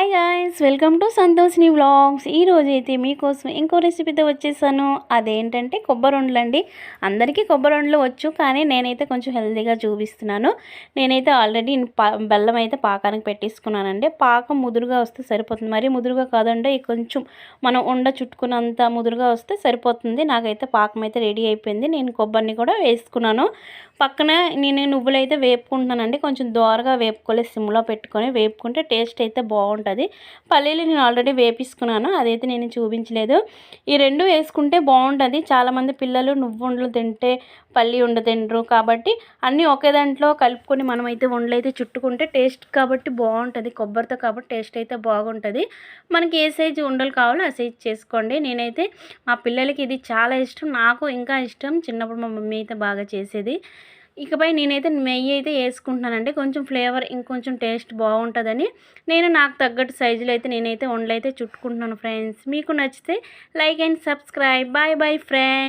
Hi guys, welcome to Santoshini vlogs. ఈరోజైతే మీకోసం ఇంకో రెసిపీతో వచ్చేసాను. అదేంటంటే కొబ్బరి అండి. అందరికీ కొబ్బరి వచ్చు, కానీ నేనైతే కొంచెం హెల్తీగా చూపిస్తున్నాను. నేనైతే ఆల్రెడీ బెల్లం అయితే పాకానికి పెట్టేసుకున్నానండి. పాకం ముదురుగా వస్తే సరిపోతుంది, మరీ ముదురుగా కాదండి, కొంచెం మనం చుట్టుకున్నంత ముదురుగా వస్తే సరిపోతుంది. నాకైతే పాకం అయితే రెడీ అయిపోయింది. నేను కొబ్బరిని కూడా వేసుకున్నాను. పక్కన నేను నువ్వులైతే వేపుకుంటున్నానండి. కొంచెం దోరగా వేపుకోలే, సిమ్లో పెట్టుకొని వేపుకుంటే టేస్ట్ అయితే బాగుంటుంది. పల్లీలు నేను ఆల్రెడీ వేపించుకున్నాను, అదైతే నేను చూపించలేదు. ఈ రెండు వేసుకుంటే బాగుంటుంది. చాలామంది పిల్లలు నువ్వు ఉండలు తింటే పల్లి ఉండ తినరు, కాబట్టి అన్నీ ఒకే దాంట్లో కలుపుకొని మనమైతే ఉండలు అయితే చుట్టుకుంటే టేస్ట్ కాబట్టి బాగుంటుంది. కొబ్బరితో కాబట్టి టేస్ట్ అయితే బాగుంటుంది. మనకి ఏ సైజు ఉండలు కావాలో ఆ సైజు చేసుకోండి. నేనైతే మా పిల్లలకి ఇది చాలా ఇష్టం, నాకు ఇంకా ఇష్టం. చిన్నప్పుడు మా మమ్మీ అయితే బాగా చేసేది. ఇకపై నేనైతే నెయ్యి అయితే వేసుకుంటున్నానండి, కొంచెం ఫ్లేవర్ ఇంకొంచెం టేస్ట్ బాగుంటుందని. నేను నాకు తగ్గట్టు సైజులో అయితే నేనైతే ఉండలైతే చుట్టుకుంటున్నాను ఫ్రెండ్స్. మీకు నచ్చితే like and subscribe. Bye bye friends.